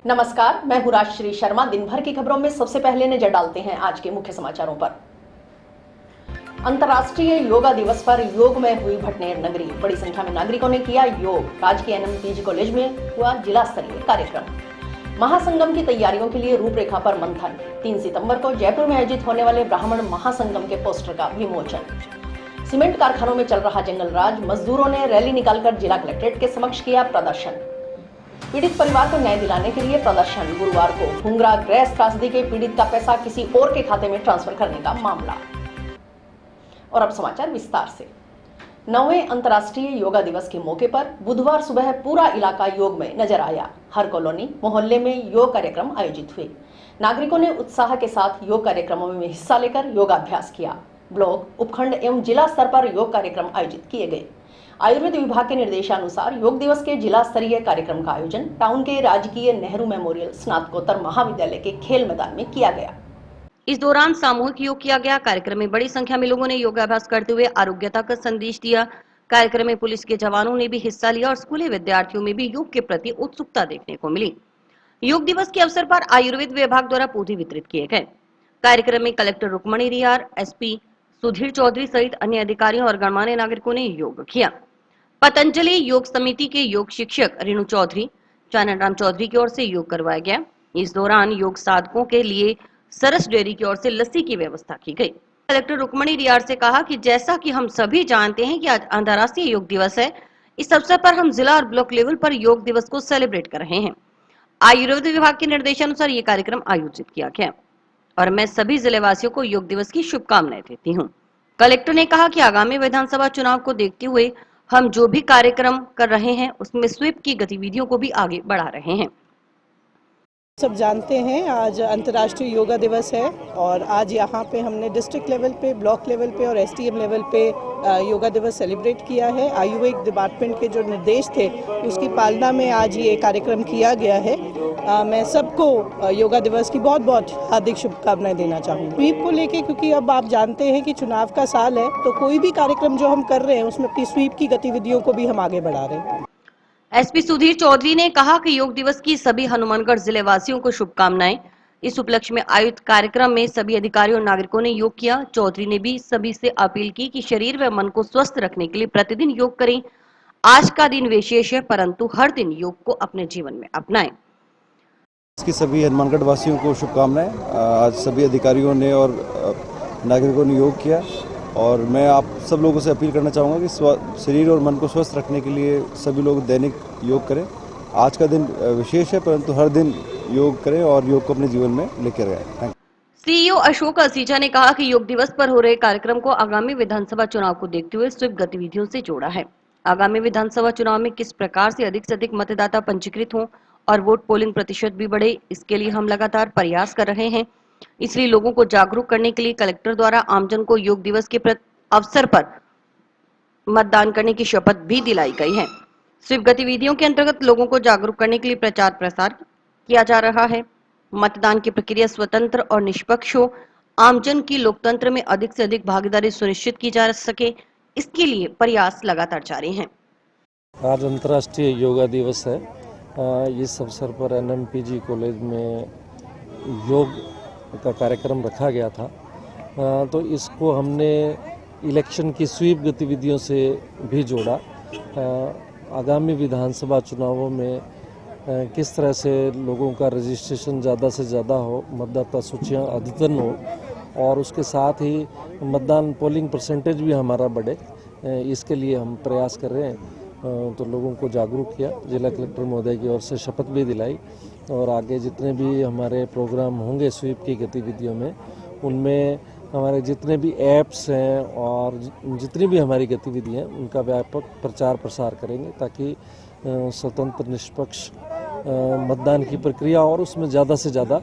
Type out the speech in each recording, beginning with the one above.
नमस्कार, मैं हूं राजश्री शर्मा। दिन भर की खबरों में सबसे पहले नजर डालते हैं आज के मुख्य समाचारों पर। अंतर्राष्ट्रीय योगा दिवस पर योग में हुई भटनेर नगरी। बड़ी संख्या में नागरिकों ने किया योग। राजकीय एनएमपीजी कॉलेज में हुआ जिला स्तरीय कार्यक्रम। महासंगम की तैयारियों के लिए रूपरेखा पर मंथन। 3 सितंबर को जयपुर में आयोजित होने वाले ब्राह्मण महासंगम के पोस्टर का विमोचन। सीमेंट कारखानों में चल रहा जंगल राज। मजदूरों ने रैली निकालकर जिला कलेक्ट्रेट के समक्ष किया प्रदर्शन। पीड़ित परिवार को न्याय दिलाने के लिए प्रदर्शन। गुरुवार को हुंगरा गैस त्रासदी के पीड़ित का पैसा किसी और के खाते में ट्रांसफर करने का मामला। और अब समाचार विस्तार से। 9वें अंतर्राष्ट्रीय योगा दिवस के मौके पर बुधवार सुबह पूरा इलाका योग में नजर आया। हर कॉलोनी मोहल्ले में योग कार्यक्रम आयोजित हुए। नागरिकों ने उत्साह के साथ योग कार्यक्रमों में हिस्सा लेकर योगाभ्यास किया। ब्लॉक, उपखंड एवं जिला स्तर पर योग कार्यक्रम आयोजित किए गए। आयुर्वेद विभाग के निर्देशानुसार योग दिवस के जिला स्तरीय कार्यक्रम का आयोजन टाउन के राजकीय नेहरू मेमोरियल स्नातकोत्तर महाविद्यालय के खेल मैदान में किया गया। इस दौरान सामूहिक योग किया गया। कार्यक्रम में बड़ी संख्या में लोगों ने योगाभ्यास करते हुए आरोग्यता का संदेश दिया। कार्यक्रम में पुलिस के जवानों ने भी हिस्सा लिया और स्कूली विद्यार्थियों में भी योग के प्रति उत्सुकता देखने को मिली। योग दिवस के अवसर पर आयुर्वेद विभाग द्वारा पौधे वितरित किए गए। कार्यक्रम में कलेक्टर रुक्मणी रियार, एसपी सुधीर चौधरी सहित अन्य अधिकारियों और गणमान्य नागरिकों ने योग किया। पतंजलि योग समिति के योग शिक्षक रेणु चौधरी, चानन राम चौधरी की ओर से योग करवाया गया। इस दौरान योग साधकों के लिए सरस डेयरी की ओर से लस्सी की व्यवस्था की गई। कलेक्टर रुक्मणी रियार से कहा कि जैसा कि हम सभी जानते हैं कि आज अंतर्राष्ट्रीय योग दिवस है, इस अवसर पर हम जिला और ब्लॉक लेवल पर योग दिवस को सेलिब्रेट कर रहे हैं। आयुर्वेद विभाग के निर्देशानुसार ये कार्यक्रम आयोजित किया गया और मैं सभी जिलेवासियों को योग दिवस की शुभकामनाएं देती हूँ। कलेक्टर ने कहा कि आगामी विधानसभा चुनाव को देखते हुए हम जो भी कार्यक्रम कर रहे हैं उसमें स्वीप की गतिविधियों को भी आगे बढ़ा रहे हैं। सब जानते हैं आज अंतर्राष्ट्रीय योगा दिवस है और आज यहाँ पे हमने डिस्ट्रिक्ट लेवल पे, ब्लॉक लेवल पे और एसटीएम लेवल पे योगा दिवस सेलिब्रेट किया है। आयुर्वेद डिपार्टमेंट के जो निर्देश थे उसकी पालना में आज ये कार्यक्रम किया गया है। मैं सबको योगा दिवस की बहुत बहुत हार्दिक शुभकामनाएं देना चाहूँगी। स्वीप को लेके, क्योंकि अब आप जानते हैं कि चुनाव का साल है, तो कोई भी कार्यक्रम जो हम कर रहे हैं उसमें अपनी स्वीप की गतिविधियों को भी हम आगे बढ़ा रहे हैं। एसपी सुधीर चौधरी ने कहा कि योग दिवस की सभी हनुमानगढ़ जिले वासियों को शुभकामनाएं। इस उपलक्ष्य में आयोजित कार्यक्रम में सभी अधिकारियों और नागरिकों ने योग किया। चौधरी ने भी सभी से अपील की कि शरीर व मन को स्वस्थ रखने के लिए प्रतिदिन योग करें। आज का दिन विशेष है, परंतु हर दिन योग को अपने जीवन में अपनाएं। इसकी सभी हनुमानगढ़ वासियों को शुभकामनाएं। आज सभी अधिकारियों ने और नागरिकों ने योग किया और मैं आप सब लोगों से अपील करना चाहूँगा कि शरीर और मन को स्वस्थ रखने के लिए सभी लोग दैनिक योग करें। आज का दिन विशेष है, परंतु हर दिन योग करें और योग को अपने जीवन में लेकर आए। सीईओ अशोक असीजा ने कहा कि योग दिवस पर हो रहे कार्यक्रम को आगामी विधानसभा चुनाव को देखते हुए स्वीप गतिविधियों से जोड़ा है। आगामी विधानसभा चुनाव में किस प्रकार से अधिक मतदाता पंजीकृत हों और वोट पोलिंग प्रतिशत भी बढ़े, इसके लिए हम लगातार प्रयास कर रहे हैं। इसलिए लोगों को जागरूक करने के लिए कलेक्टर द्वारा आमजन को योग दिवस के अवसर पर मतदान करने की शपथ भी दिलाई गई है। स्वीप गतिविधियों के अंतर्गत लोगों को जागरूक करने के लिए प्रचार प्रसार किया जा रहा है। मतदान की प्रक्रिया स्वतंत्र और निष्पक्ष हो, आमजन की लोकतंत्र में अधिक से अधिक भागीदारी सुनिश्चित की जा सके, इसके लिए प्रयास लगातार जारी हैं। आज अंतर्राष्ट्रीय योगा दिवस है। इस अवसर पर एनएमपीजी कॉलेज में योग का कार्यक्रम रखा गया था, तो इसको हमने इलेक्शन की स्वीप गतिविधियों से भी जोड़ा। आगामी विधानसभा चुनावों में किस तरह से लोगों का रजिस्ट्रेशन ज़्यादा से ज़्यादा हो, मतदाता सूचियाँ अद्यतन हो और उसके साथ ही मतदान पोलिंग परसेंटेज भी हमारा बढ़े, इसके लिए हम प्रयास कर रहे हैं। तो लोगों को जागरूक किया, जिला कलेक्टर महोदय की ओर से शपथ भी दिलाई और आगे जितने भी हमारे प्रोग्राम होंगे स्वीप की गतिविधियों में, उनमें हमारे जितने भी ऐप्स हैं और जितनी भी हमारी गतिविधि हैं उनका व्यापक प्रचार प्रसार करेंगे ताकि स्वतंत्र निष्पक्ष मतदान की प्रक्रिया और उसमें ज़्यादा से ज़्यादा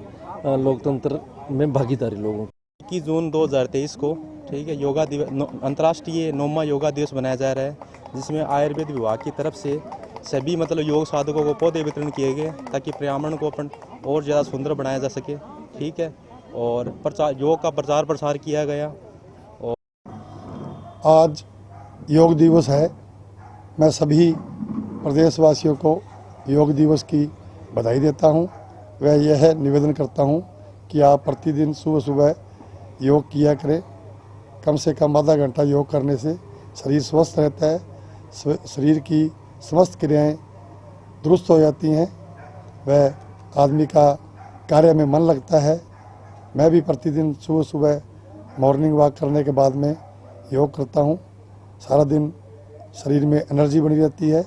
लोकतंत्र में भागीदारी लोगों की। 21 जून 2023 को ठीक है योगा दिवस, अंतर्राष्ट्रीय 9वां योगा दिवस मनाया जा रहा है, जिसमें आयुर्वेद विभाग की तरफ से सभी योग साधकों को पौधे वितरण किए गए ताकि पर्यावरण को अपन और ज़्यादा सुंदर बनाया जा सके। ठीक है, और योग का प्रचार प्रसार किया गया। और आज योग दिवस है। मैं सभी प्रदेशवासियों को योग दिवस की बधाई देता हूं। वह यह निवेदन करता हूँ कि आप प्रतिदिन सुबह सुबह योग किया करें। कम से कम आधा घंटा योग करने से शरीर स्वस्थ रहता है, शरीर की समस्त क्रियाएं दुरुस्त हो जाती हैं, वह आदमी का कार्य में मन लगता है। मैं भी प्रतिदिन सुबह सुबह मॉर्निंग वॉक करने के बाद में योग करता हूँ। सारा दिन शरीर में एनर्जी बनी रहती है।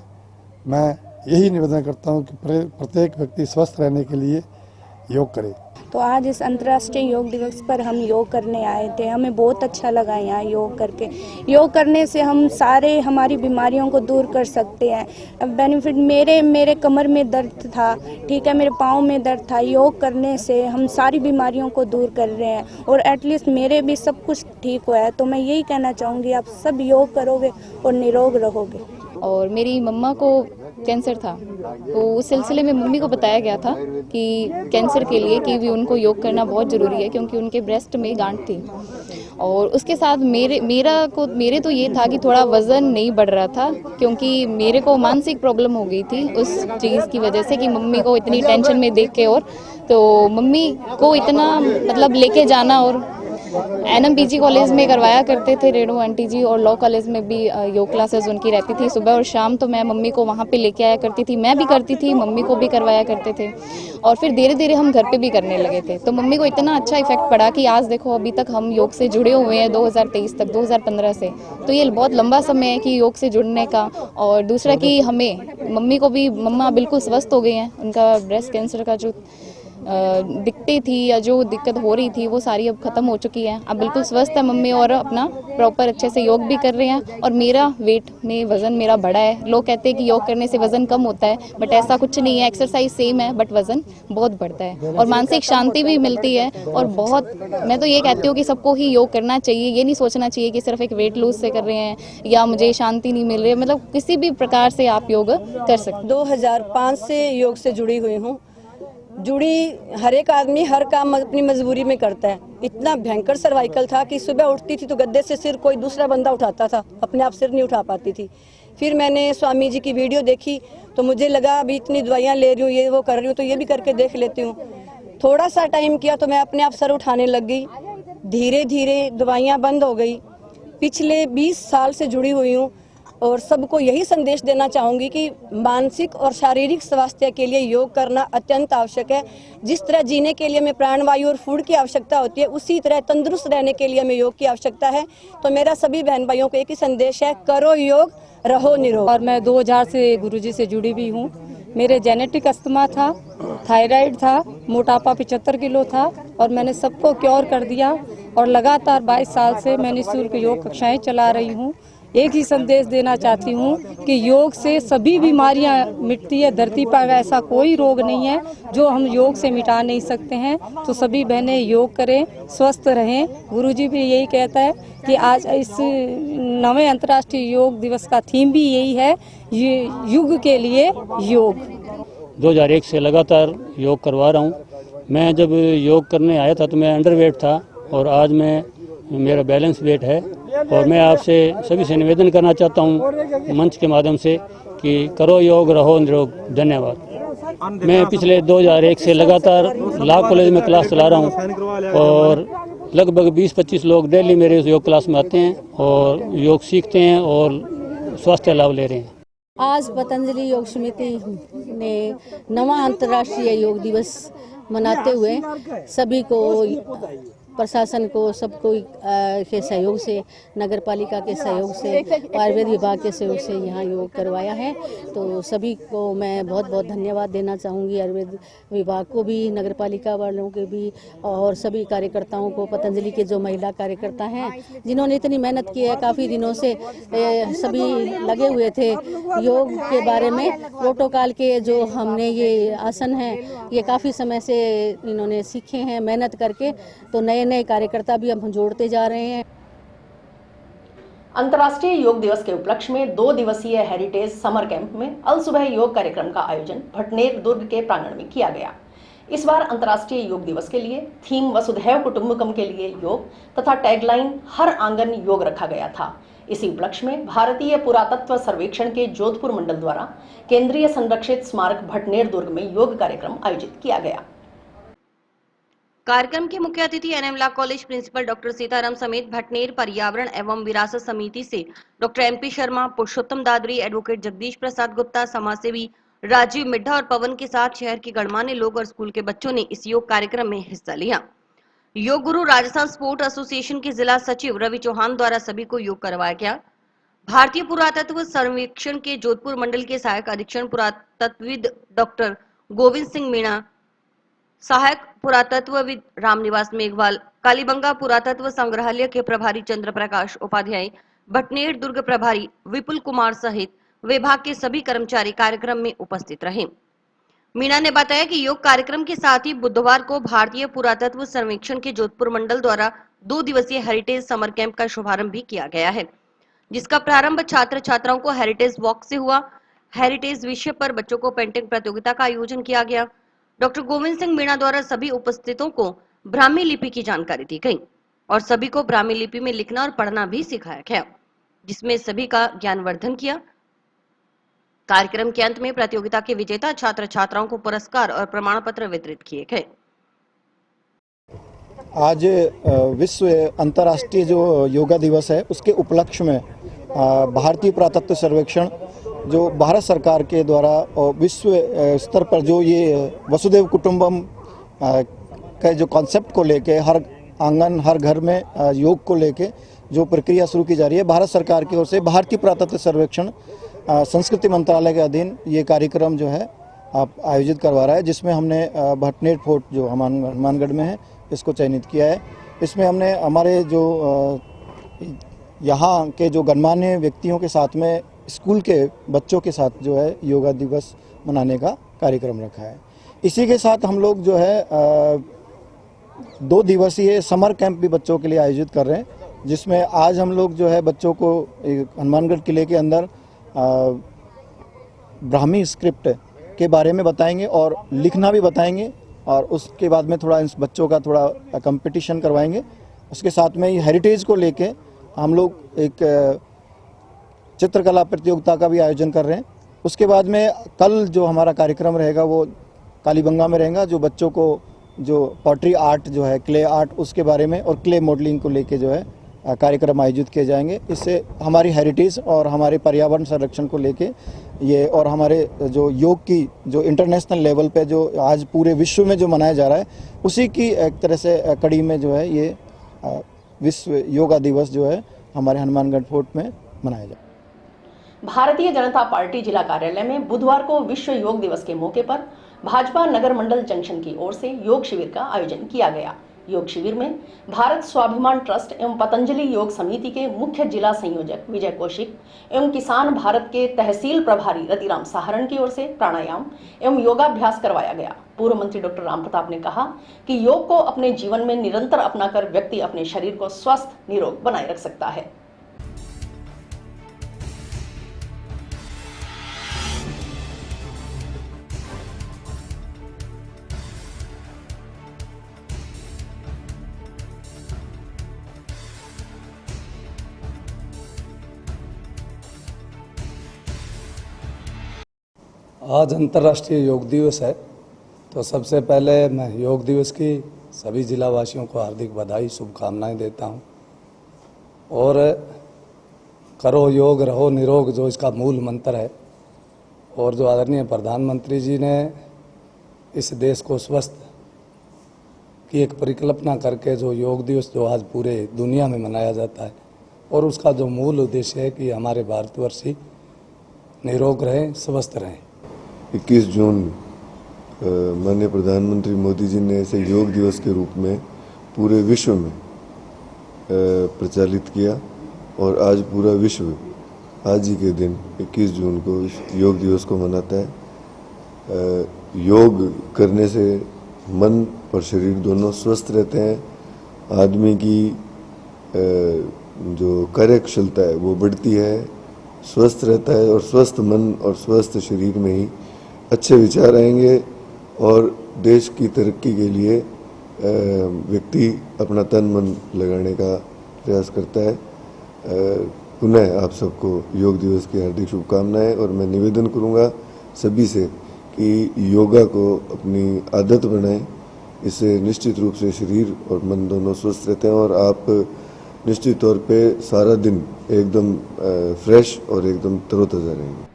मैं यही निवेदन करता हूँ कि प्रत्येक व्यक्ति स्वस्थ रहने के लिए योग करे। तो आज इस अंतर्राष्ट्रीय योग दिवस पर हम योग करने आए थे। हमें बहुत अच्छा लगा यहाँ योग करके। योग करने से हम सारे हमारी बीमारियों को दूर कर सकते हैं। बेनिफिट मेरे कमर में दर्द था, ठीक है, मेरे पाँव में दर्द था। योग करने से हम सारी बीमारियों को दूर कर रहे हैं और एटलीस्ट मेरे भी सब कुछ ठीक हुआ है। तो मैं यही कहना चाहूँगी, आप सब योग करोगे और निरोग रहोगे। और मेरी मम्मा को कैंसर था, तो उस सिलसिले में मम्मी को बताया गया था कि कैंसर के लिए कि भी उनको योग करना बहुत ज़रूरी है, क्योंकि उनके ब्रेस्ट में गांठ थी। और उसके साथ मेरे तो ये था कि थोड़ा वज़न नहीं बढ़ रहा था, क्योंकि मेरे को मानसिक प्रॉब्लम हो गई थी उस चीज़ की वजह से कि मम्मी को इतनी टेंशन में देख के, और तो मम्मी को इतना मतलब लेके जाना, और NMPG कॉलेज में करवाया करते थे रेणु आंटी जी, और लॉ कॉलेज में भी योग क्लासेस उनकी रहती थी सुबह और शाम। तो मैं मम्मी को वहाँ पे लेके आया करती थी, मैं भी करती थी, मम्मी को भी करवाया करते थे। और फिर धीरे धीरे हम घर पे भी करने लगे थे। तो मम्मी को इतना अच्छा इफेक्ट पड़ा कि आज देखो अभी तक हम योग से जुड़े हुए हैं 2023 तक, 2015 से। तो ये बहुत लंबा समय है कि योग से जुड़ने का। और दूसरा कि मम्मी को भी, मम्मा बिल्कुल स्वस्थ हो गई हैं। उनका ब्रेस्ट कैंसर का जो दिक्कतें थी या जो दिक्कत हो रही थी वो सारी अब खत्म हो चुकी है। अब बिल्कुल स्वस्थ है मम्मी और अपना प्रॉपर अच्छे से योग भी कर रहे हैं। और मेरा वेट में वज़न मेरा बढ़ा है। लोग कहते हैं कि योग करने से वज़न कम होता है, बट ऐसा कुछ नहीं है। एक्सरसाइज सेम है बट वज़न बहुत बढ़ता है और मानसिक शांति भी मिलती है। और बहुत, मैं तो ये कहती हूँ कि सबको ही योग करना चाहिए। ये नहीं सोचना चाहिए कि सिर्फ एक वेट लूज से कर रहे हैं या मुझे शांति नहीं मिल रही है। मतलब किसी भी प्रकार से आप योग कर सकते। 2005 से योग से जुड़ी हुई हूँ। हर एक आदमी हर काम अपनी मजबूरी में करता है। इतना भयंकर सर्वाइकल था कि सुबह उठती थी तो गद्दे से सिर कोई दूसरा बंदा उठाता था, अपने आप सिर नहीं उठा पाती थी। फिर मैंने स्वामी जी की वीडियो देखी तो मुझे लगा अभी इतनी दवाइयाँ ले रही हूँ, ये वो कर रही हूँ, तो ये भी करके देख लेती हूँ। थोड़ा सा टाइम किया तो मैं अपने आप सर उठाने लग गई। धीरे धीरे दवाइयाँ बंद हो गई। पिछले 20 साल से जुड़ी हुई हूँ और सबको यही संदेश देना चाहूँगी कि मानसिक और शारीरिक स्वास्थ्य के लिए योग करना अत्यंत आवश्यक है। जिस तरह जीने के लिए हमें प्राणवायु और फूड की आवश्यकता होती है, उसी तरह तंदुरुस्त रहने के लिए हमें योग की आवश्यकता है। तो मेरा सभी बहन भाइयों को एक ही संदेश है, करो योग, रहो निरोग। और मैं 2000 से गुरुजी से जुड़ी भी हूँ। मेरे जेनेटिक अस्थमा था, थायराइड था, मोटापा 75 किलो था और मैंने सबको क्योर कर दिया। और लगातार 22 साल से मैं निःशुल्क योग कक्षाएँ चला रही हूँ। एक ही संदेश देना चाहती हूँ कि योग से सभी बीमारियाँ मिटती है। धरती पर ऐसा कोई रोग नहीं है जो हम योग से मिटा नहीं सकते हैं। तो सभी बहनें योग करें, स्वस्थ रहें। गुरुजी भी यही कहता है कि आज इस 9वें अंतर्राष्ट्रीय योग दिवस का थीम भी यही है, ये युग के लिए योग। 2001 से लगातार योग करवा रहा हूँ। मैं जब योग करने आया था तो मैं अंडरवेट था और आज मेरा बैलेंस वेट है। और मैं आपसे सभी से निवेदन करना चाहता हूँ मंच के माध्यम से कि करो योग, रहो निरोग। धन्यवाद। मैं पिछले 2001 से लगातार लॉ कॉलेज में क्लास चला रहा हूँ और लगभग 20-25 लोग डेली मेरे योग क्लास में आते हैं और योग सीखते हैं और स्वास्थ्य लाभ ले रहे हैं। आज पतंजलि योग समिति ने 9वां अंतर्राष्ट्रीय योग दिवस मनाते हुए सभी को, प्रशासन को, सबको के सहयोग से, नगर पालिका के सहयोग से, आयुर्वेद विभाग के सहयोग से यहाँ योग करवाया है। तो सभी को मैं बहुत बहुत धन्यवाद देना चाहूँगी। आयुर्वेद विभाग को भी, नगर पालिका वालों के भी और सभी कार्यकर्ताओं को, पतंजलि के जो महिला कार्यकर्ता हैं जिन्होंने इतनी मेहनत की है। काफ़ी दिनों से सभी लगे हुए थे योग के बारे में। प्रोटोकॉल के जो हमने ये आसन हैं ये काफ़ी समय से इन्होंने सीखे हैं मेहनत करके। तो नए कार्यकर्ता भी हम जोड़ते जा रहे हैं। अंतर्राष्ट्रीय योग दिवस के उपलक्ष्य में 2 दिवसीय हेरिटेज समर कैंप में अल सुबह योग कार्यक्रम का आयोजन भटनेर दुर्ग के प्रांगण में किया गया। इस बार अंतर्राष्ट्रीय योग दिवस के लिए थीम वसुधैव कुटुंबकम के लिए योग तथा टैगलाइन हर आंगन योग रखा गया था। इसी उपलक्ष्य में भारतीय पुरातत्व सर्वेक्षण के जोधपुर मंडल द्वारा केंद्रीय संरक्षित स्मारक भटनेर दुर्ग में योग कार्यक्रम आयोजित किया गया। कार्यक्रम के मुख्य अतिथि NM law college principal doctor Sitaram समेत भटनेर पर्यावरण एवं विरासत समिति से doctor MP Sharma, Purushottam Dadri, advocate Jagdish Prasad Gupta, समाजसेवी राजीव मिड्ढा और पवन के साथ शहर के गणमान्य लोग और स्कूल के बच्चों ने इस योग कार्यक्रम में हिस्सा लिया। योग गुरु राजस्थान स्पोर्ट एसोसिएशन के जिला सचिव रवि चौहान द्वारा सभी को योग करवाया गया। भारतीय पुरातत्व सर्वेक्षण के जोधपुर मंडल के सहायक अधीक्षण पुरातत्वविद डॉक्टर गोविंद सिंह मीणा, सहायक पुरातत्वविद रामनिवास मेघवाल, कालीबंगा पुरातत्व संग्रहालय के प्रभारी चंद्र प्रकाश उपाध्याय, भटनेर दुर्ग प्रभारी विपुल कुमार सहित विभाग के सभी कर्मचारी कार्यक्रम में उपस्थित रहे। मीणा ने बताया कि योग कार्यक्रम के साथ ही बुधवार को भारतीय पुरातत्व सर्वेक्षण के जोधपुर मंडल द्वारा 2 दिवसीय हेरिटेज समर कैंप का शुभारंभ भी किया गया है, जिसका प्रारंभ छात्र छात्राओं को हेरिटेज वॉक से हुआ। हेरिटेज विषय पर बच्चों को पेंटिंग प्रतियोगिता का आयोजन किया गया। डॉक्टर गोविंद सिंह मीणा द्वारा सभी उपस्थितों को ब्राह्मी लिपि की जानकारी दी गई और सभी को ब्राह्मी लिपि में लिखना और पढ़ना भी सिखाया गया, जिसमें सभी का ज्ञानवर्धन किया। कार्यक्रम के अंत में प्रतियोगिता के विजेता छात्र छात्राओं को पुरस्कार और प्रमाण पत्र वितरित किए गए। आज विश्व अंतर्राष्ट्रीय जो योगा दिवस है उसके उपलक्ष्य में भारतीय पुरातत्व सर्वेक्षण जो भारत सरकार के द्वारा और विश्व स्तर पर जो ये वसुधैव कुटुंबम का जो कॉन्सेप्ट को लेके हर आंगन हर घर में योग को लेके जो प्रक्रिया शुरू की जा रही है, भारत सरकार की ओर से भारतीय पुरातत्व सर्वेक्षण संस्कृति मंत्रालय के अधीन ये कार्यक्रम जो है आयोजित करवा रहा है, जिसमें हमने भटनेर फोर्ट जो हनुमानगढ़ में है इसको चयनित किया है। इसमें हमने हमारे जो यहाँ के जो गणमान्य व्यक्तियों के साथ में स्कूल के बच्चों के साथ जो है योगा दिवस मनाने का कार्यक्रम रखा है। इसी के साथ हम लोग जो है 2 दिवसीय समर कैंप भी बच्चों के लिए आयोजित कर रहे हैं, जिसमें आज हम लोग जो है बच्चों को हनुमानगढ़ किले के अंदर ब्राह्मी स्क्रिप्ट के बारे में बताएंगे और लिखना भी बताएंगे, और उसके बाद में थोड़ा इस बच्चों का थोड़ा कंपटीशन करवाएंगे। उसके साथ में हेरिटेज को लेके हम लोग एक चित्रकला प्रतियोगिता का भी आयोजन कर रहे हैं। उसके बाद में कल जो हमारा कार्यक्रम रहेगा वो कालीबंगा में रहेगा, जो बच्चों को जो पॉटरी आर्ट जो है क्ले आर्ट उसके बारे में और क्ले मॉडलिंग को लेके जो है कार्यक्रम आयोजित किए जाएंगे। इससे हमारी हेरिटेज और हमारे पर्यावरण संरक्षण को लेके ये और हमारे जो योग की जो इंटरनेशनल लेवल पे जो आज पूरे विश्व में जो मनाया जा रहा है उसी की एक तरह से कड़ी में जो है ये विश्व योगा दिवस जो है हमारे हनुमानगढ़ फोर्ट में मनाया जाए। भारतीय जनता पार्टी जिला कार्यालय में बुधवार को विश्व योग दिवस के मौके पर भाजपा नगर मंडल जंक्शन की ओर से योग शिविर का आयोजन किया गया। योग शिविर में भारत स्वाभिमान ट्रस्ट एवं पतंजलि योग समिति के मुख्य जिला संयोजक विजय कौशिक एवं किसान भारत के तहसील प्रभारी रतिराम सहारण की ओर से प्राणायाम एवं योगाभ्यास करवाया गया। पूर्व मंत्री डॉक्टर राम प्रताप ने कहा कि योग को अपने जीवन में निरंतर अपनाकर व्यक्ति अपने शरीर को स्वस्थ निरोग बनाए रख सकता है। आज अंतर्राष्ट्रीय योग दिवस है, तो सबसे पहले मैं योग दिवस की सभी जिलावासियों को हार्दिक बधाई शुभकामनाएं देता हूं। और करो योग रहो निरोग जो इसका मूल मंत्र है, और जो आदरणीय प्रधानमंत्री जी ने इस देश को स्वस्थ की एक परिकल्पना करके जो योग दिवस जो आज पूरे दुनिया में मनाया जाता है, और उसका जो मूल उद्देश्य है कि हमारे भारतवर्षी निरोग रहें स्वस्थ रहें। 21 जून माननीय प्रधानमंत्री मोदी जी ने इसे योग दिवस के रूप में पूरे विश्व में प्रचलित किया, और आज पूरा विश्व आज ही के दिन 21 जून को इस योग दिवस को मनाता है। योग करने से मन और शरीर दोनों स्वस्थ रहते हैं। आदमी की जो कार्यक्षमता है वो बढ़ती है, स्वस्थ रहता है, और स्वस्थ मन और स्वस्थ शरीर में ही अच्छे विचार आएंगे और देश की तरक्की के लिए व्यक्ति अपना तन मन लगाने का प्रयास करता है। पुनः आप सबको योग दिवस की हार्दिक शुभकामनाएं, और मैं निवेदन करूंगा सभी से कि योगा को अपनी आदत बनाएं इससे निश्चित रूप से शरीर और मन दोनों स्वस्थ रहते हैं और आप निश्चित तौर पे सारा दिन एकदम फ्रेश और एकदम तरोताज़ा रहेंगे।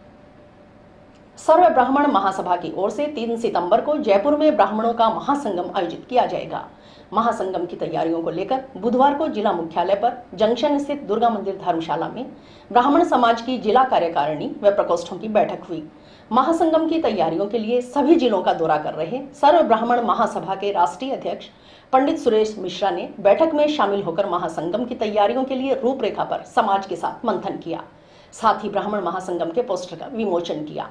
सर्व ब्राह्मण महासभा की ओर से 3 सितंबर को जयपुर में ब्राह्मणों का महासंगम आयोजित किया जाएगा। महासंगम की तैयारियों को लेकर बुधवार को जिला मुख्यालय पर जंक्शन स्थित दुर्गा मंदिर धर्मशाला में ब्राह्मण समाज की जिला कार्यकारिणी व प्रकोष्ठों की बैठक हुई। महासंगम की तैयारियों के लिए सभी जिलों का दौरा कर रहे सर्व ब्राह्मण महासभा के राष्ट्रीय अध्यक्ष पंडित सुरेश मिश्रा ने बैठक में शामिल होकर महासंगम की तैयारियों के लिए रूपरेखा पर समाज के साथ मंथन किया। साथ ही ब्राह्मण महासंगम के पोस्टर का विमोचन किया।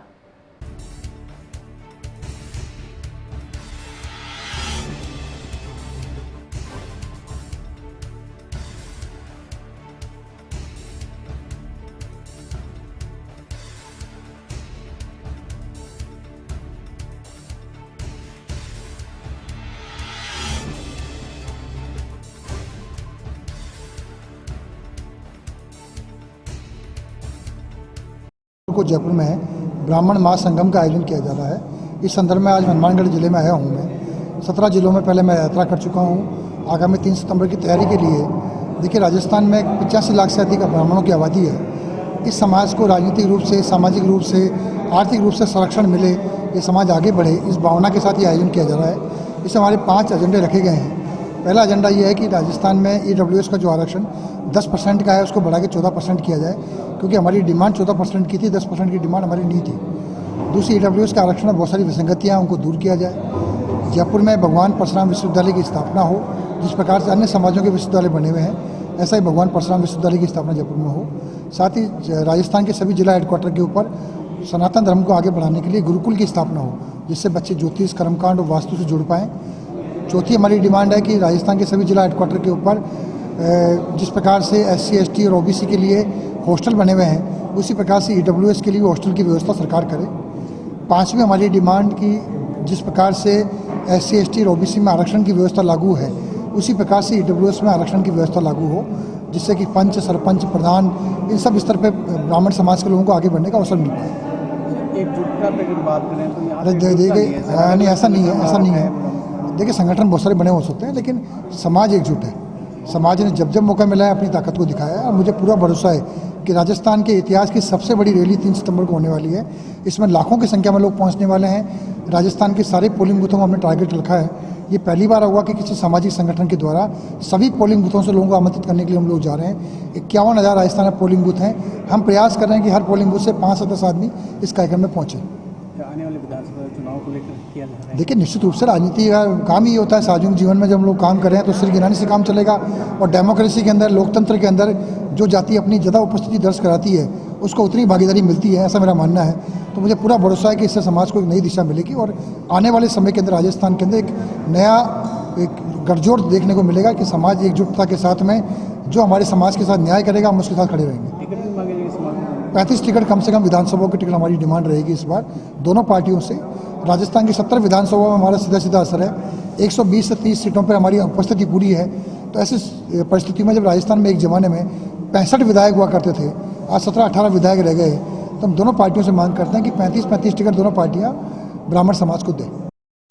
को जयपुर में ब्राह्मण महासंगम का आयोजन किया जा रहा है। इस संदर्भ में आज हनुमानगढ़ जिले में आया हूँ। मैं 17 जिलों में पहले मैं यात्रा कर चुका हूँ। आगामी 3 सितंबर की तैयारी के लिए देखिए, राजस्थान में 85 लाख से अधिक ब्राह्मणों की आबादी है। इस समाज को राजनीतिक रूप से, सामाजिक रूप से, आर्थिक रूप से संरक्षण मिले, ये समाज आगे बढ़े, इस भावना के साथ ये आयोजन किया जा रहा है। इसमें हमारे 5 एजेंडे रखे गए हैं। पहला एजेंडा ये है कि राजस्थान में EWS का जो आरक्षण 10% का है उसको बढ़ा के 14% किया जाए, क्योंकि हमारी डिमांड 14% की थी, 10% की डिमांड हमारी नहीं थी। दूसरी, EWS का आरक्षण में बहुत सारी विसंगतियाँ हैं, उनको दूर किया जाए। जयपुर में भगवान परशुराम विश्वविद्यालय की स्थापना हो, जिस प्रकार से अन्य समाजों के विश्वविद्यालय बने हुए हैं, ऐसा ही भगवान परशुराम विश्वविद्यालय की स्थापना जयपुर में हो। साथ ही राजस्थान के सभी जिला हेडक्वार्टर के ऊपर सनातन धर्म को आगे बढ़ाने के लिए गुरुकुल की स्थापना हो, जिससे बच्चे ज्योतिष, कर्मकांड और वास्तु से जुड़ पाएँ। चौथी हमारी डिमांड है कि राजस्थान के सभी जिला हेडक्वार्टर के ऊपर जिस प्रकार से SC, ST और OBC के लिए हॉस्टल बने हुए हैं, उसी प्रकार से EWS के लिए हॉस्टल की व्यवस्था सरकार करे। 5वीं हमारी डिमांड की जिस प्रकार से SC, ST और OBC में आरक्षण की व्यवस्था लागू है, उसी प्रकार से EWS में आरक्षण की व्यवस्था लागू हो, जिससे कि पंच, सरपंच, प्रधान, इन सब स्तर पर ब्राह्मण समाज के लोगों को आगे बढ़ने का अवसर मिल पाए। एकजुटता पे अगर बात करें तो देखिए, नहीं ऐसा नहीं है, ऐसा नहीं है। देखिए, संगठन बहुत सारे बने हो सकते हैं, लेकिन समाज एकजुट है। समाज ने जब जब मौका मिला है अपनी ताकत को दिखाया है, और मुझे पूरा भरोसा है कि राजस्थान के इतिहास की सबसे बड़ी रैली 3 सितंबर को होने वाली है। इसमें लाखों की संख्या में लोग पहुंचने वाले हैं। राजस्थान के सारे पोलिंग बूथों को हमने टारगेट रखा है। ये पहली बार हुआ कि किसी सामाजिक संगठन के द्वारा सभी पोलिंग बूथों से लोगों को आमंत्रित करने के लिए हम लोग जा रहे हैं। 51,000 राजस्थान में पोलिंग बूथ हैं। हम प्रयास कर रहे हैं कि हर पोलिंग बूथ से 5 से 10 आदमी इस कार्यक्रम में पहुँचे। आने वाले विधानसभा चुनाव को लेकर किया जा रहा है। देखिए, निश्चित रूप से राजनीति का काम ही होता है। सार्वजनिक जीवन में जब हम लोग काम कर रहे हैं तो सिर गिराने से काम चलेगा, और डेमोक्रेसी के अंदर, लोकतंत्र के अंदर जो जाति अपनी ज़्यादा उपस्थिति दर्ज कराती है उसको उतनी भागीदारी मिलती है, ऐसा मेरा मानना है। तो मुझे पूरा भरोसा है कि इससे समाज को एक नई दिशा मिलेगी, और आने वाले समय के अंदर राजस्थान के अंदर एक नया एक गठजोड़ देखने को मिलेगा कि समाज एकजुटता के साथ में जो हमारे समाज के साथ न्याय करेगा, हम उसके साथ खड़े रहेंगे। 35 टिकट कम से कम विधानसभाओं की टिकट हमारी डिमांड रहेगी इस बार दोनों पार्टियों से। राजस्थान की 70 विधानसभाओं में हमारा सीधा सीधा असर है। 120 से 30 सीटों पर हमारी उपस्थिति पूरी है। तो ऐसी परिस्थिति में जब राजस्थान में एक ज़माने में 65 विधायक हुआ करते थे, आज 17-18 विधायक रह गए, तो हम दोनों पार्टियों से मांग करते हैं कि 35-35 टिकट दोनों पार्टियाँ ब्राह्मण समाज को दें।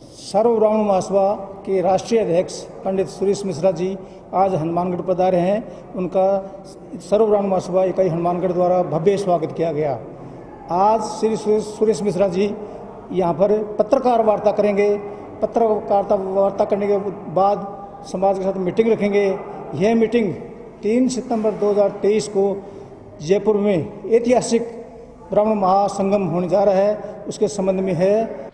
सर्व ब्राह्मण महासभा के राष्ट्रीय अध्यक्ष पंडित सुरेश मिश्रा जी आज हनुमानगढ़ पधारे हैं। उनका सर्व ब्राह्मण महासभा इकाई हनुमानगढ़ द्वारा भव्य स्वागत किया गया। आज श्री सुरेश मिश्रा जी यहाँ पर पत्रकार वार्ता करेंगे। पत्रकार वार्ता करने के बाद समाज के साथ मीटिंग रखेंगे। यह मीटिंग 3 सितंबर 2023 को जयपुर में ऐतिहासिक ब्राह्मण महासंगम होने जा रहा है, उसके संबंध में है।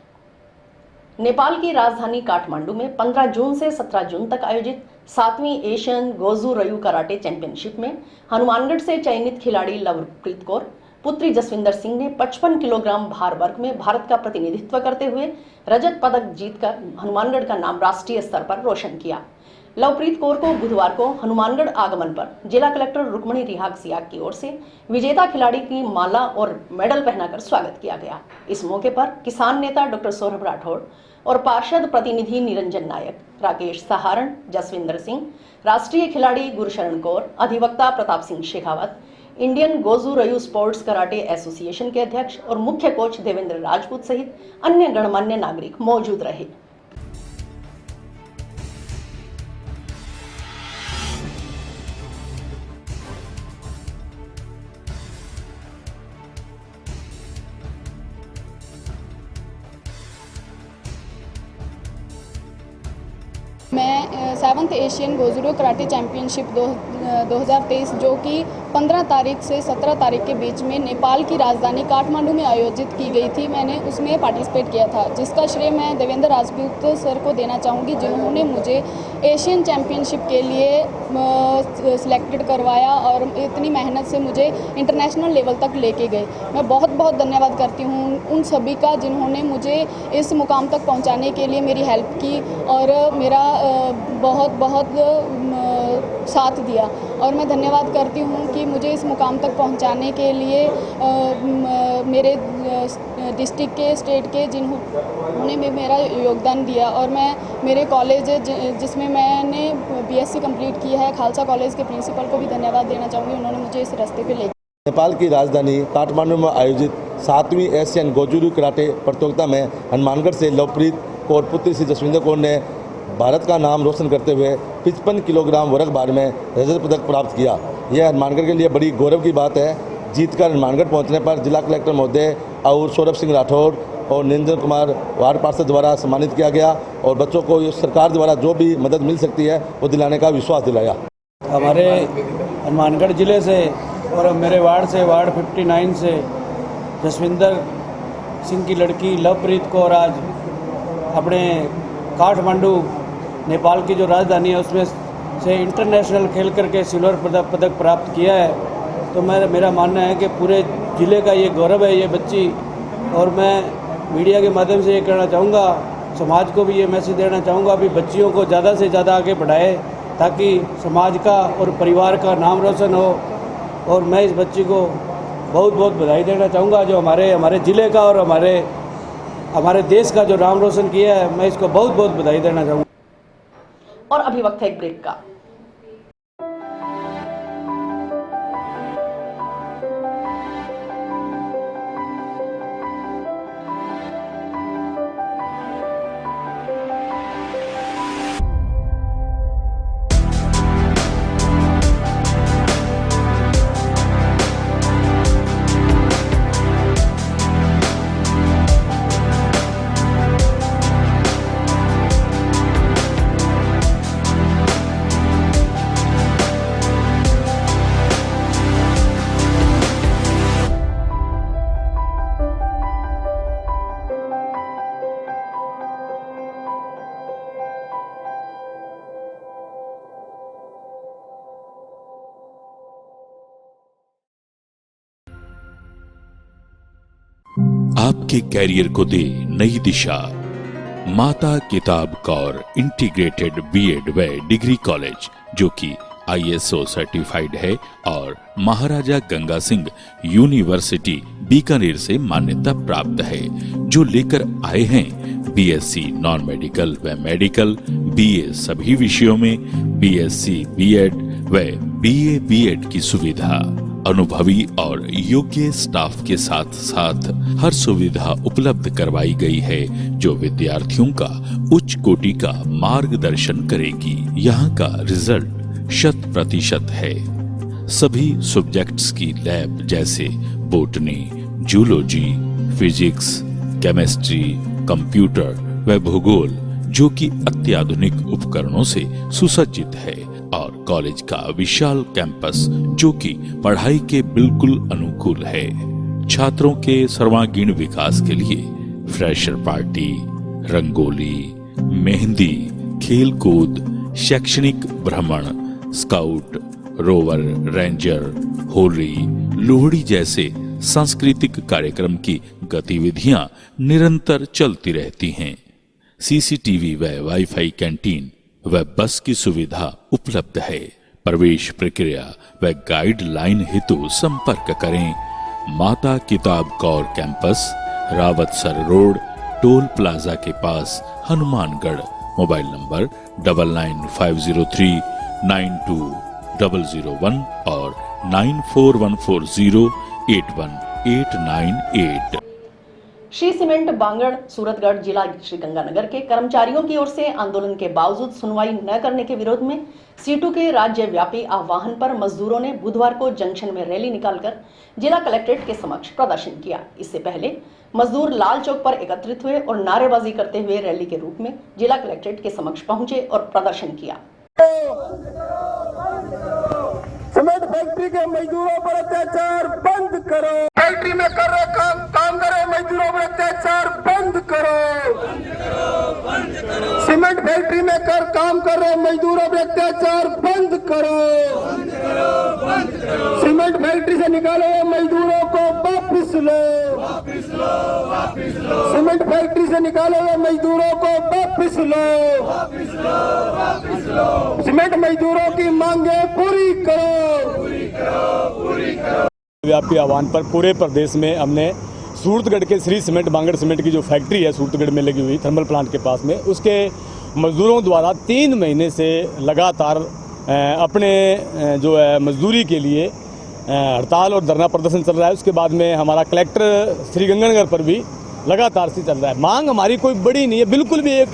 नेपाल की राजधानी काठमांडू में 15 जून से 17 जून तक आयोजित 7वीं एशियन गोजू रयू कराटे चैंपियनशिप में हनुमानगढ़ से चयनित खिलाड़ी लवप्रीत कौर पुत्री जसविंदर सिंह ने 55 किलोग्राम भार वर्ग में भारत का प्रतिनिधित्व करते हुए रजत पदक जीतकर हनुमानगढ़ का नाम राष्ट्रीय स्तर पर रोशन किया। लवप्रीत कौर को बुधवार को हनुमानगढ़ आगमन पर जिला कलेक्टर रुक्मणी रिहाग सियाग की ओर से विजेता खिलाड़ी की माला और मेडल पहनाकर स्वागत किया गया। इस मौके पर किसान नेता डॉक्टर सौरभ राठौड़ और पार्षद प्रतिनिधि निरंजन नायक, राकेश सहारण, जसविंदर सिंह, राष्ट्रीय खिलाड़ी गुरशरण कौर, अधिवक्ता Pratap Singh Shekhawat, Indian Goju Ryu sports karate association के अध्यक्ष और मुख्य कोच देवेंद्र राजपूत सहित अन्य गणमान्य नागरिक मौजूद रहे। 7th एशियन गोजुरो कराटे चैम्पियनशिप 2023 जो कि 15 तारीख से 17 तारीख के बीच में नेपाल की राजधानी काठमांडू में आयोजित की गई थी। मैंने उसमें पार्टिसिपेट किया था, जिसका श्रेय मैं देवेंद्र राजपूत सर को देना चाहूँगी, जिन्होंने मुझे एशियन चैम्पियनशिप के लिए सिलेक्टेड करवाया और इतनी मेहनत से मुझे इंटरनेशनल लेवल तक लेके गए। मैं बहुत बहुत धन्यवाद करती हूँ उन सभी का जिन्होंने मुझे इस मुकाम तक पहुँचाने के लिए मेरी हेल्प की और मेरा बहुत बहुत साथ दिया। और मैं धन्यवाद करती हूँ कि मुझे इस मुकाम तक पहुँचाने के लिए मेरे डिस्ट्रिक्ट के, स्टेट के जिन्होंने भी मेरा योगदान दिया। और मैं मेरे कॉलेज जिसमें मैंने BSc कंप्लीट किया है, खालसा कॉलेज के प्रिंसिपल को भी धन्यवाद देना चाहूँगी, उन्होंने मुझे इस रास्ते पे ले। नेपाल की राजधानी काठमांडू में आयोजित 7वीं एशियन गोजुरू कराटे प्रतियोगिता में हनुमानगढ़ से लवप्रीत कौर पुत्री श्री जसविंदर कौर ने भारत का नाम रोशन करते हुए 55 किलोग्राम वर्ग भार में रजत पदक प्राप्त किया। यह हनुमानगढ़ के लिए बड़ी गौरव की बात है। जीतकर हनुमानगढ़ पहुंचने पर जिला कलेक्टर महोदय और सौरभ सिंह राठौर और निरंजन कुमार वार्ड पार्षद द्वारा सम्मानित किया गया और बच्चों को सरकार द्वारा जो भी मदद मिल सकती है वो दिलाने का विश्वास दिलाया। हमारे हनुमानगढ़ जिले से और मेरे वार्ड से, वार्ड 59 से जसविंदर सिंह की लड़की लवप्रीत कौर आज अपने काठमांडू नेपाल की जो राजधानी है उसमें से इंटरनेशनल खेल करके सिल्वर पदक प्राप्त किया है। तो मेरा मानना है कि पूरे ज़िले का ये गौरव है ये बच्ची। और मैं मीडिया के माध्यम से ये कहना चाहूँगा, समाज को भी ये मैसेज देना चाहूँगा भी बच्चियों को ज़्यादा से ज़्यादा आगे बढ़ाए ताकि समाज का और परिवार का नाम रोशन हो। और मैं इस बच्ची को बहुत बहुत बधाई देना चाहूँगा जो हमारे ज़िले का और हमारे देश का जो नाम रोशन किया है, मैं इसको बहुत बहुत बधाई देना चाहूँगा। और अभी वक्त है एक ब्रेक का। आपके कैरियर को दे नई दिशा। माता किताब कौर इंटीग्रेटेड बीएड व डिग्री कॉलेज जो कि ISO सर्टिफाइड है और महाराजा गंगा सिंह यूनिवर्सिटी बीकानेर से मान्यता प्राप्त है, जो लेकर आए हैं BSc नॉन मेडिकल व मेडिकल, BA सभी विषयों में, BSc बीएड व BA बीएड की सुविधा। अनुभवी और योग्य स्टाफ के साथ साथ हर सुविधा उपलब्ध करवाई गई है जो विद्यार्थियों का उच्च कोटि का मार्गदर्शन करेगी। यहाँ का रिजल्ट 100% है। सभी सब्जेक्ट्स की लैब जैसे botany, zoology, physics, chemistry, computer व भूगोल जो कि अत्याधुनिक उपकरणों से सुसज्जित है और कॉलेज का विशाल कैंपस जो कि पढ़ाई के बिल्कुल अनुकूल है। छात्रों के सर्वांगीण विकास के लिए फ्रेशर पार्टी, रंगोली, मेहंदी, खेल कूद, शैक्षणिक भ्रमण, scout, rover, ranger, Holi, Lohri जैसे सांस्कृतिक कार्यक्रम की गतिविधियां निरंतर चलती रहती हैं। CCTV व वाईफाई कैंटीन व बस की सुविधा उपलब्ध है। प्रवेश प्रक्रिया व गाइडलाइन हेतु संपर्क करें माता किताब Kaur campus, Rawatsar road, toll plaza के पास, हनुमानगढ़। मोबाइल नंबर 9950392001 और 9414081898। श्री सीमेंट बांगड़ सूरतगढ़ जिला श्रीगंगानगर के कर्मचारियों की ओर से आंदोलन के बावजूद सुनवाई न करने के विरोध में सीटू के राज्यव्यापी आह्वान पर मजदूरों ने बुधवार को जंक्शन में रैली निकालकर जिला कलेक्ट्रेट के समक्ष प्रदर्शन किया। इससे पहले मजदूर लाल चौक पर एकत्रित हुए और नारेबाजी करते हुए रैली के रूप में जिला कलेक्ट्रेट के समक्ष पहुंचे और प्रदर्शन किया। सीमेंट फैक्ट्री के मजदूरों पर अत्याचार बंद करो। फैक्ट्री में कर रहे काम कर रहे मजदूरों पर अत्याचार बंद करो। सीमेंट फैक्ट्री में काम कर रहे मजदूरों पर अत्याचार बंद करो। सीमेंट फैक्ट्री से निकाले हुए मजदूरों को वापिस लो। सीमेंट फैक्ट्री से निकाले हुए मजदूरों को वापिस लो। सीमेंट मजदूरों की मांगे पूरी करो। व्यापी आह्वान पर पूरे प्रदेश में हमने सूरतगढ़ के श्री सीमेंट बांगड़ सीमेंट की जो फैक्ट्री है सूरतगढ़ में लगी हुई थर्मल प्लांट के पास में, उसके मजदूरों द्वारा 3 महीने से लगातार अपने जो है मजदूरी के लिए हड़ताल और धरना प्रदर्शन चल रहा है। उसके बाद में हमारा कलेक्टर श्रीगंगानगर पर भी लगातार से चल रहा है। मांग हमारी कोई बड़ी नहीं है, बिल्कुल भी एक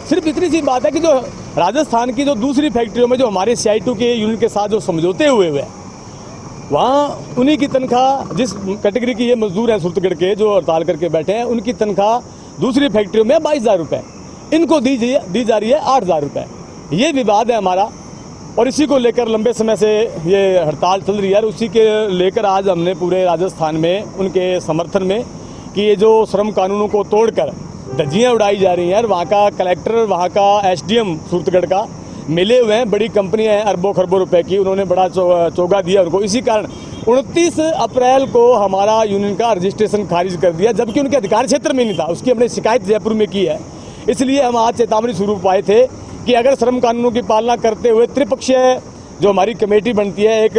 सिर्फ इतनी सी बात है कि जो राजस्थान की जो दूसरी फैक्ट्रियों में जो हमारे CI2 के यूनिट के साथ जो समझौते हुए हैं, वहाँ उन्हीं की तनख्वाह, जिस कैटेगरी की ये मजदूर हैं सूरतगढ़ के जो हड़ताल करके बैठे हैं, उनकी तनख्वाह दूसरी फैक्ट्रियों में 22,000 रुपये, इनको दी जा रही है 8,000 रुपये। ये विवाद है हमारा और इसी को लेकर लंबे समय से ये हड़ताल चल रही है। और उसी के लेकर आज हमने पूरे राजस्थान में उनके समर्थन में कि ये जो श्रम कानूनों को तोड़कर धज्जियाँ उड़ाई जा रही हैं, और वहाँ का कलेक्टर, वहाँ का SDM सूरतगढ़ का मिले हुए हैं, बड़ी कंपनियां हैं अरबों खरबों रुपए की, उन्होंने बड़ा चौगा दिया उनको। इसी कारण 29 अप्रैल को हमारा यूनियन का रजिस्ट्रेशन खारिज कर दिया, जबकि उनके अधिकार क्षेत्र में नहीं था। उसकी हमने शिकायत जयपुर में की है। इसलिए हम आज चेतावनी स्वरूप आए थे कि अगर श्रम कानूनों की पालना करते हुए त्रिपक्षीय जो हमारी कमेटी बनती है, एक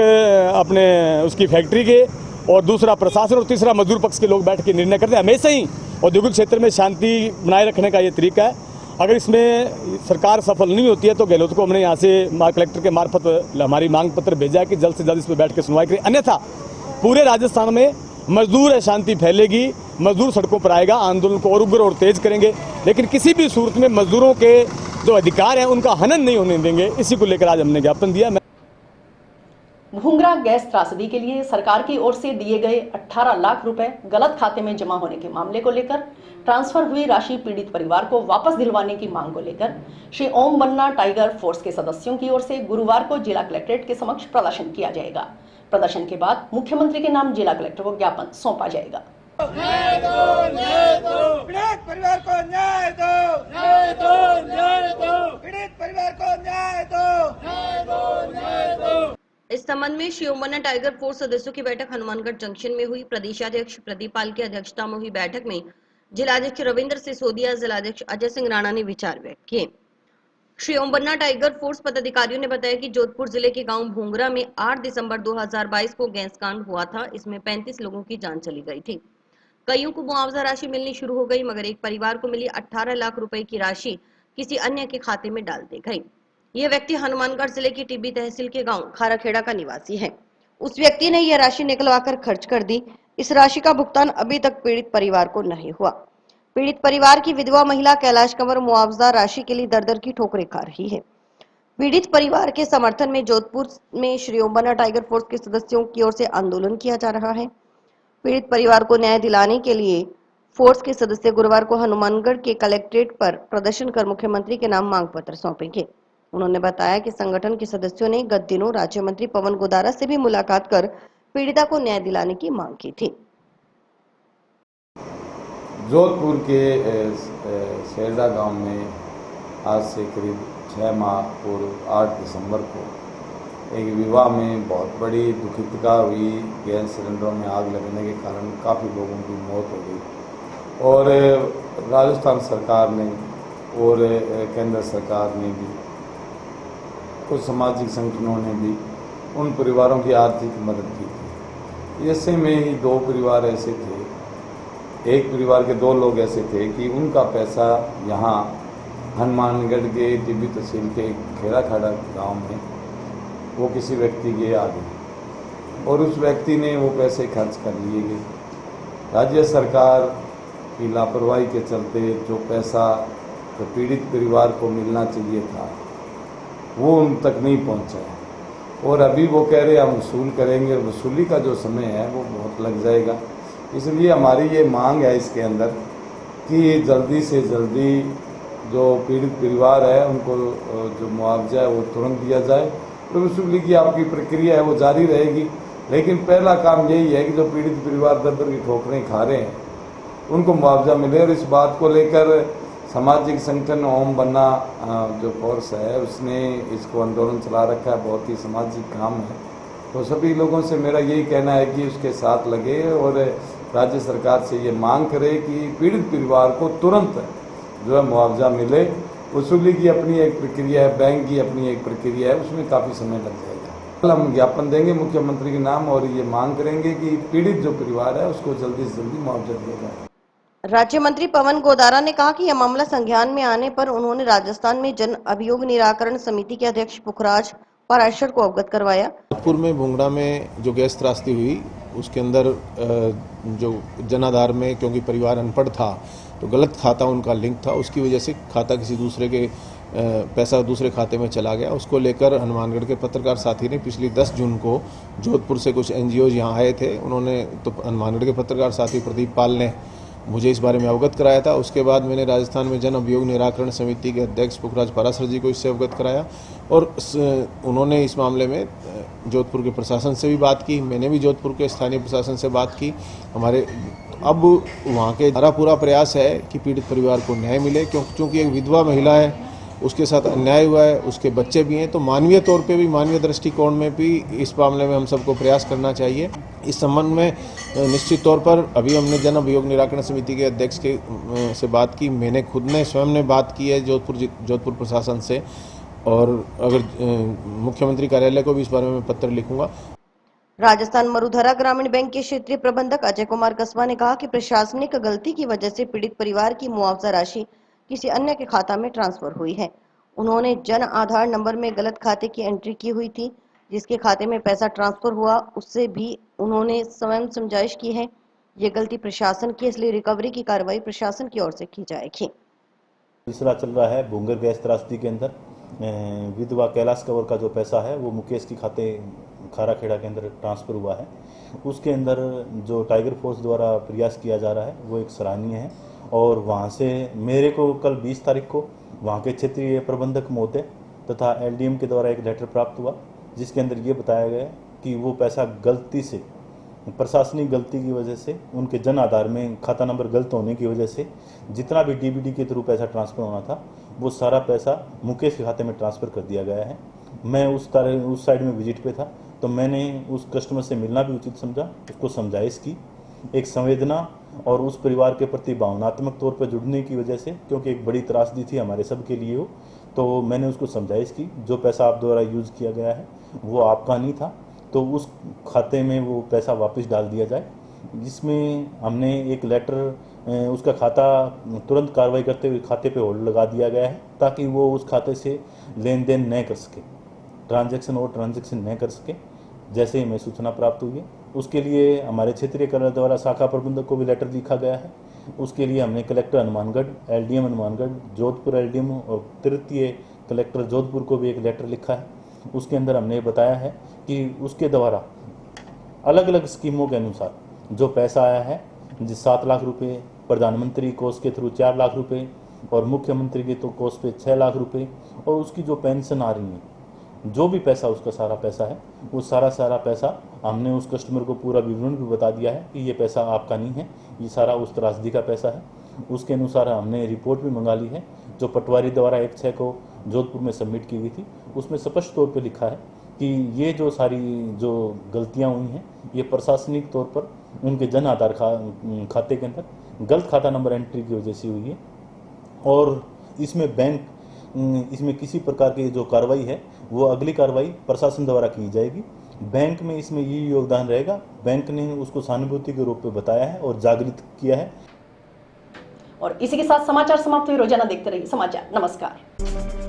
अपने उसकी फैक्ट्री के और दूसरा प्रशासन और तीसरा मजदूर पक्ष के लोग बैठ के निर्णय करते हैं। हमेशा ही औद्योगिक क्षेत्र में शांति बनाए रखने का ये तरीका है। अगर इसमें सरकार सफल नहीं होती है तो गहलोत को हमने यहाँ से कलेक्टर के मार्फत हमारी मांग पत्र भेजा है कि जल्द से जल्द इस पर बैठ के सुनवाई करें, अन्यथा पूरे राजस्थान में मजदूर अशांति फैलेगी, मजदूर सड़कों पर आएगा, आंदोलन को और उग्र और तेज करेंगे। लेकिन किसी भी सूरत में मजदूरों के जो अधिकार हैं उनका हनन नहीं होने देंगे। इसी को लेकर आज हमने ज्ञापन दिया। घुंघरा गैस त्रासदी के लिए सरकार की ओर से दिए गए 18 लाख रुपए गलत खाते में जमा होने के मामले को लेकर ट्रांसफर हुई राशि पीड़ित परिवार को वापस दिलवाने की मांग को लेकर श्री ओम बन्ना टाइगर फोर्स के सदस्यों की ओर से गुरुवार को जिला कलेक्ट्रेट के समक्ष प्रदर्शन किया जाएगा। प्रदर्शन के बाद मुख्यमंत्री के नाम जिला कलेक्टर को ज्ञापन सौंपा जाएगा। न्याय दो, न्याय दो, पीड़ित परिवार को न्याय दो, न्याय दो, न्याय दो, पीड़ित परिवार को न्याय दो, न्याय दो, न्याय दो। इस संबंध में श्री ओम बन्ना टाइगर फोर्स सदस्यों की बैठक हनुमानगढ़ जंक्शन में हुई। प्रदेशाध्यक्ष प्रदीप पाल की अध्यक्षता में हुई बैठक में जिलाध्यक्ष रविंद्र सिसोदिया, जिलाध्यक्ष अजय सिंह राणा ने विचार व्यक्त किए। श्री ओम बन्ना टाइगर फोर्स पदाधिकारियों ने बताया कि जोधपुर जिले के गांव भूंगरा में 8 दिसंबर 2022 को गैस कांड हुआ था। इसमें 35 लोगों की जान चली गई थी। कईयों को मुआवजा राशि मिलनी शुरू हो गई, मगर एक परिवार को मिली 18 लाख रुपए की राशि किसी अन्य के खाते में डाल दी गई। यह व्यक्ति हनुमानगढ़ जिले की टिब्बी तहसील के गांव खाराखेड़ा का निवासी है। उस व्यक्ति ने यह राशि निकलवाकर खर्च कर दी। इस राशि का भुगतान अभी तक पीड़ित परिवार को नहीं हुआ। पीड़ित परिवार की विधवा महिला कैलाश कंवर मुआवजा राशि के लिए दर-दर की ठोकरें खा रही है। पीड़ित परिवार के समर्थन में जोधपुर में श्री ओम बन्ना टाइगर फोर्स के सदस्यों की ओर से आंदोलन किया जा रहा है। पीड़ित परिवार को न्याय दिलाने के लिए फोर्स के सदस्य गुरुवार को हनुमानगढ़ के कलेक्ट्रेट पर प्रदर्शन कर मुख्यमंत्री के नाम मांग पत्र सौंपेंगे। उन्होंने बताया कि संगठन के सदस्यों ने गत दिनों राज्य मंत्री पवन गोदारा से भी मुलाकात कर पीड़िता को न्याय दिलाने की मांग की थी। जोधपुर के शेरडा गांव में आज से करीब 6 माह पूर्व 8 दिसंबर को एक विवाह में बहुत बड़ी दुखितका हुई। गैस सिलेंडरों में आग लगने के कारण काफ़ी लोगों की मौत हो गई और राजस्थान सरकार ने और केंद्र सरकार ने भी, कुछ सामाजिक संगठनों ने भी उन परिवारों की आर्थिक मदद की थी। ऐसे में ही 2 परिवार ऐसे थे, एक परिवार के 2 लोग ऐसे थे कि उनका पैसा यहाँ हनुमानगढ़ के टिब्बी तहसील के खेड़ाखाड़ा गांव में वो किसी व्यक्ति के आ गए और उस व्यक्ति ने वो पैसे खर्च कर लिए गए। राज्य सरकार की लापरवाही के चलते जो पैसा तो पीड़ित परिवार को मिलना चाहिए था वो उन तक नहीं पहुंचा है और अभी वो कह रहे हम वसूल करेंगे। वसूली का जो समय है वो बहुत लग जाएगा। इसलिए हमारी ये मांग है इसके अंदर कि जल्दी से जल्दी जो पीड़ित परिवार है उनको जो मुआवजा है वो तुरंत दिया जाए। तो वसूली की आपकी प्रक्रिया है वो जारी रहेगी, लेकिन पहला काम यही है कि जो पीड़ित परिवार दर दर की ठोकरें खा रहे हैं उनको मुआवजा मिले। और इस बात को लेकर सामाजिक संगठन ओम बन्ना जो फोर्स है उसने इसको आंदोलन चला रखा है, बहुत ही सामाजिक काम है। तो सभी लोगों से मेरा यही कहना है कि उसके साथ लगे और राज्य सरकार से ये मांग करे कि पीड़ित परिवार को तुरंत जो है मुआवजा मिले। वसूली की अपनी एक प्रक्रिया है, बैंक की अपनी एक प्रक्रिया है, उसमें काफ़ी समय लग जाएगा। कल हम ज्ञापन देंगे मुख्यमंत्री के नाम और ये मांग करेंगे कि पीड़ित जो परिवार है उसको जल्दी से जल्दी मुआवजा दिया जाए। राज्य मंत्री पवन गोदारा ने कहा कि यह मामला संज्ञान में आने पर उन्होंने राजस्थान में जन अभियोग निराकरण समिति के अध्यक्ष पुखराज पाराशर को अवगत करवाया। जोधपुर में भुंगड़ा में जो गैस त्रासदी हुई उसके अंदर जो जन आधार में, क्योंकि परिवार अनपढ़ था तो गलत खाता उनका लिंक था, उसकी वजह से खाता किसी दूसरे के पैसा दूसरे खाते में चला गया। उसको लेकर हनुमानगढ़ के पत्रकार साथी ने पिछली 10 जून को जोधपुर से कुछ NGOs यहाँ आए थे। उन्होंने तो हनुमानगढ़ के पत्रकार साथी प्रदीप पाल ने मुझे इस बारे में अवगत कराया था। उसके बाद मैंने राजस्थान में जन अभियोग निराकरण समिति के अध्यक्ष पुखराज पाराशर जी को इससे अवगत कराया और उन्होंने इस मामले में जोधपुर के प्रशासन से भी बात की। मैंने भी जोधपुर के स्थानीय प्रशासन से बात की। हमारे अब वहाँ के हमारा पूरा प्रयास है कि पीड़ित परिवार को न्याय मिले, क्योंकि एक विधवा महिला है, उसके साथ अन्याय हुआ है, उसके बच्चे भी हैं, तो मानवीय तौर पे भी, मानवीय दृष्टिकोण में भी इस मामले में हम सबको प्रयास करना चाहिए। इस संबंध में निश्चित तौर पर अभी हमने जन अभियोग निराकरण समिति के अध्यक्ष से बात की। मैंने खुद ने स्वयं ने बात की है जोधपुर प्रशासन से, और अगर मुख्यमंत्री कार्यालय को भी इस बारे में पत्र लिखूंगा। राजस्थान मरुधरा ग्रामीण बैंक के क्षेत्रीय प्रबंधक अजय कुमार कस्बा ने कहा कि प्रशासनिक गलती की वजह से पीड़ित परिवार की मुआवजा राशि किसी अन्य के खाता में ट्रांसफर हुई है। उन्होंने जन आधार नंबर में गलत खाते की एंट्री की हुई थी, जिसके खाते में पैसा ट्रांसफर हुआ उससे भी उन्होंने स्वयं समझाइश की है। ये गलती प्रशासन की, इसलिए रिकवरी की कार्रवाई प्रशासन की ओर से की जाएगी। सिलसिला चल रहा है भूंगर गैस त्रासदी के अंदर विधवा कैलाश कंवर का जो पैसा है वो मुकेश के खाते खाराखेड़ा के अंदर ट्रांसफर हुआ है। उसके अंदर जो टाइगर फोर्स द्वारा प्रयास किया जा रहा है वो एक सराहनीय है। और वहाँ से मेरे को कल 20 तारीख को वहाँ के क्षेत्रीय प्रबंधक महोदय तथा LDM के द्वारा एक लेटर प्राप्त हुआ, जिसके अंदर ये बताया गया कि वो पैसा गलती से, प्रशासनिक गलती की वजह से, उनके जन आधार में खाता नंबर गलत होने की वजह से जितना भी DBD के थ्रू पैसा ट्रांसफ़र होना था वो सारा पैसा मुकेश के खाते में ट्रांसफ़र कर दिया गया है। मैं उस साइड में विजिट पे था तो मैंने उस कस्टमर से मिलना भी उचित समझा, उसको समझाइश की। एक संवेदना और उस परिवार के प्रति भावनात्मक तौर पर जुड़ने की वजह से, क्योंकि एक बड़ी त्रासदी थी हमारे सब के लिए वो, तो मैंने उसको समझाइश की जो पैसा आप द्वारा यूज़ किया गया है वो आपका नहीं था, तो उस खाते में वो पैसा वापस डाल दिया जाए। जिसमें हमने एक लेटर उसका खाता तुरंत कार्रवाई करते हुए खाते पे होल्ड लगा दिया गया है, ताकि वो उस खाते से लेन देन न कर सके, ट्रांजैक्शन न कर सके। जैसे ही हमें सूचना प्राप्त हुई है उसके लिए हमारे क्षेत्रीय कार्यालय द्वारा शाखा प्रबंधक को भी लेटर लिखा गया है। उसके लिए हमने collector Hanumangarh, LDM Hanumangarh, Jodhpur LDM और तृतीय कलेक्टर जोधपुर को भी एक लेटर लिखा है। उसके अंदर हमने बताया है कि उसके द्वारा अलग अलग स्कीमों के अनुसार जो पैसा आया है, जिस 7 लाख रुपए, प्रधानमंत्री कोष के थ्रू 4 लाख रुपए और मुख्यमंत्री के तो कोष पे 6 लाख रुपए, और उसकी जो पेंशन आ रही है, जो भी पैसा उसका सारा पैसा है, वो सारा पैसा हमने उस कस्टमर को पूरा विवरण भी बता दिया है कि ये पैसा आपका नहीं है, ये सारा उस त्रासदी का पैसा है। उसके अनुसार हमने रिपोर्ट भी मंगा ली है जो पटवारी द्वारा 1/6 को जोधपुर में सबमिट की हुई थी। उसमें स्पष्ट तौर पर लिखा है कि ये जो सारी जो गलतियाँ हुई हैं ये प्रशासनिक तौर पर उनके जन आधार खाते के अंदर गलत खाता नंबर एंट्री की वजह से हुई है। और इसमें किसी प्रकार की जो कार्रवाई है वो अगली कार्रवाई प्रशासन द्वारा की जाएगी। बैंक में इसमें ये योगदान रहेगा, बैंक ने उसको सहानुभूति के रूप में बताया है और जागृत किया है। और इसी के साथ समाचार समाप्त हुए। रोजाना देखते रहिए समाचार। नमस्कार।